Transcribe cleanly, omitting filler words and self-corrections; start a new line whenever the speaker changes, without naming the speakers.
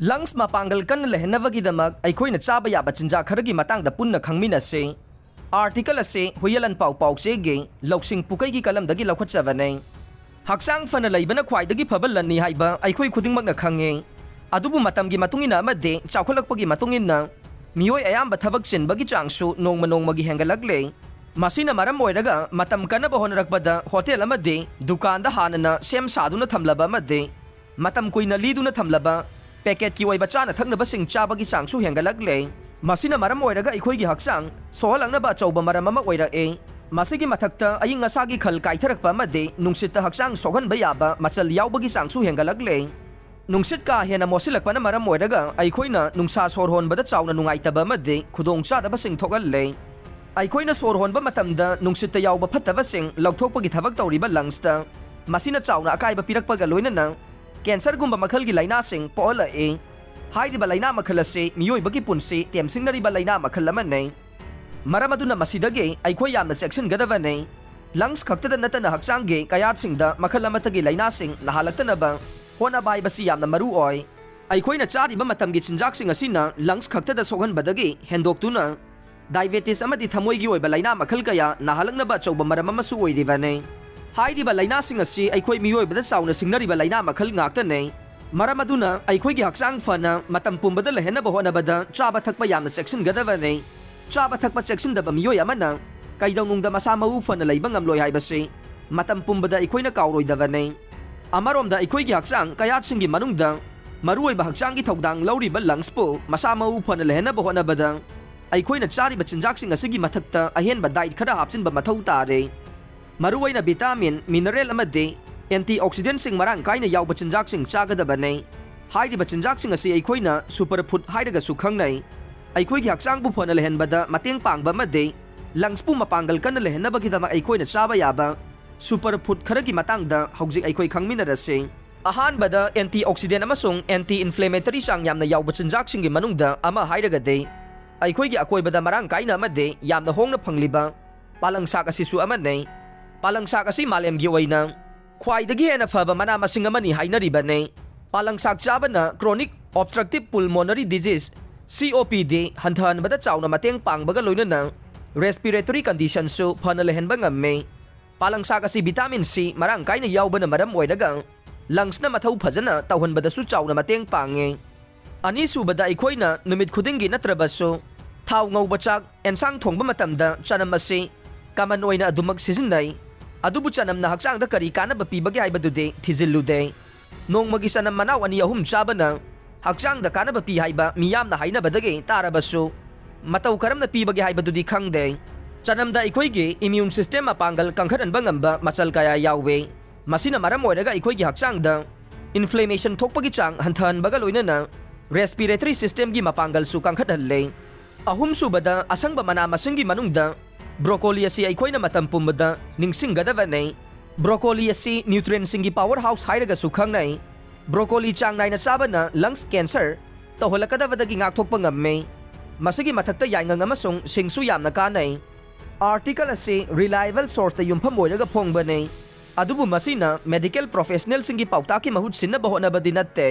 lungs मपांगल कन लेहनबगीदमक अखोइना चाबा याबा चिंजा खरगी मतंगदा पुन्ना खंगमिनसे article असे हुयलन पाउ पाउचेगे लौसिंग पुकैगी कलमदगी लौखटचबने हक्सांग फन लैबना ख्वाइदगी फबल लन्नी हाइबा अखोइ खुदिंगमकना खंगे अदुबु मतमगी मतुंगिना अमदे चाखुलकपगी मतुंगिना मियोय अयाम्बा थबक चिनबगी चांगसु नोंगमा नोंगमगी हेंगलकले मसीना मरम ओइरगा मतम कनबा होनरकबदा होटेल अमदे दुकानदा हानना सेम सादुना थमलबा अमदे मतम कुइना लीदुना थमलबा पैकेट की ओइबा चाना थक्नबसिंग चाबगी चांगसु हेंगलकले मसीना मरम ओइरगा अखोइगी हक्सांग सोहलंगनबा अचौबा मरम अमा ओइरए मसीगी मथक्ता अयिंग असागी खल काइथरकपा अमदे नुंगसित हक्सांग सोहनबा याबा मचल यावबगी चांगसु हेंगलकले नुंगसित का हेना मोसिलकपना मरम ओइरगा अखोइना नुंगसा सोर होनबदा चावना नुंगाइतबा अमदे खुदोंग चादबसिंग थोगल्ले अखोइना सोर होनबा मतमदा नुंगसित यावबा फत्तबसिंग लौथोकपगी थबक तौरिबा लंग्सता मसीना चावना अकाइबा पिरकपगा लोइनना कैंसर गुम्बा मखलगी लाइनासिंग पोहलए हाइरिबा लाइना मखल असे मियोइबगी पुंसी तेमसिंगनरिबा लाइना मखल अमने मरम अदुना मसीदगे अखोइ यामना सेक्शनगदबने लंग्स खक्तदा नतना हक्सांगे कयातसिंगदा मखल अमतगी लाइनासिंग नहालक्तनबा होनाबाइबसी यामना मरु ओय अखोइना चारिबा मतमगी चिंजाकसिंग असिना लंग्स खक्तदा सोगनबदगी हेंदोक्तुना डायबिटीज अमदी थमोइगी ओइबा लाइना मखल कया नहालंगनबा चौबा मरम अमसु ओइरिबने हाइरिबा लाइनासिंग असि अखोइ मियोइबदा चावना सिंगनरिबा लाइना मखल ngaktane मरम अदुना अखोइगी हक्सांग फना मतम पुंबदा लहेनबा होनबदा चाबा थकपा यामना सेक्शनगदबने चाबा थकपा सेक्शनदबा मियोय अमना कैदौनुंगदा मसा मऊ फना लैबा ngamloi हाइबसे मतम पुंबदा अखोइना काउरोइदबने अमरोमदा अखोइगी हक्सांग कयातसिंगी मनुंगदा मरुओइबा हक्सांगी थौदांग लौरिबा लंग्सपो मसा मऊ फना लहेनबा होनबदा अखोइना चारिबा चिंजाकसिंग असिगी मथक्ता अहेनबा डाइट खरा हापचिनबा मथौ तारे मरुओइना विटामिन मिनरल अमदे एंटीऑक्सीडेंट सिंग मरांग काइना यावबा चिंजाकसिंग चागदबने हाइरिबा चिंजाकसिंग असी अखोइना सुपर फूड हाइरगा सुखंगनै अखोइगी हक्सांगबु फना लेहनबदा मतेंग पांगबा अमदे लंग्सपु मपांगल कन लेहनबगीदमा अखोइना चाबा याबा सुपर फूड खरगी मतंगदा हौजिक अखोइ खंगमिनरसे अहानबदा एंटीऑक्सीडेंट अमसुंग एंटी इन्फ्लेमेटरी चांग यामना यावबा चिंजाकसिंगी मनुंगदा अमा हाइरगदे अखोइगी अकोइबदा मरांग काइना अमदे यामना होंगना फंगलिबा पालंगसाक असिसु अमनै पालंगसाक असि मालेमगी ओइना ख्वाइदगी हेना फबा मना मसिंग अमनी हाइनरिबने पालंगसाक चाबना chronic obstructive pulmonary disease COPD हंथहनबदा चावना मतेंग पांगबगा लोइनना रेस्पिरेटरी कंडीशन सु फना लेहनबा ngame पालंगसाक असि विटामिन C मरांग काइना यावबना मरम ओइरगा लंग्सना मथौ फजना तौहनबदसु चावना मतेंग पांगे अनीसुबदा अखोइना नुमित खुदिंगी नत्रबसु थाव ngौबा चाक एनसांग थोंबा मतमदा चनम असि कमन ओइना अदुमक सिजिन्नै अदुबु चनमना हक्सांगदा करी कानबा पीबगे हाइबदुदे थिजिल्लुदे नोंमगी चनम मनाव अनि अहुम चाबना हक्सांगदा कानबा पी हाइबा मियामना हाइनबदगे तारबसु मतौ करमना पीबगे हाइबदुदि खंगदे चनमदा अखोइगी इम्यून सिस्टम अपांगल कंखरनबा ngamba मचल कया यावे मसिना मरम ओइरगा अखोइगी हक्सांगदा इन्फ्लेमेशन थोकपगी चांग हंथहनबगा लोइनना रेस्पिरेटरी सिस्टम की मपांगल सु कंखटहल्ले अहुम सुबदा असंगबा मना मसिंगी मनुंगदा ब्रोकोली असी अखोइना मतम पुंबदा निंगसिंगदबने ब्रोकोली असी न्यूट्रिएंट सिंगी पावर हाउस हाइरगा सु खंगनै ब्रोकोली चांग नाइना चाबना लंग्स कैंसर तौहलकदबदगी ngaktokpa ngamme masigi mathakta yaingang amasung singsu yamna kanai article असे रिलायबल सोर्स ता युमफम ओइरगा फोंगबने अदुबु मसिना मेडिकल प्रोफेशनल सिंगी पाउता की महुत सिन्ना बहोनबदि नत्ते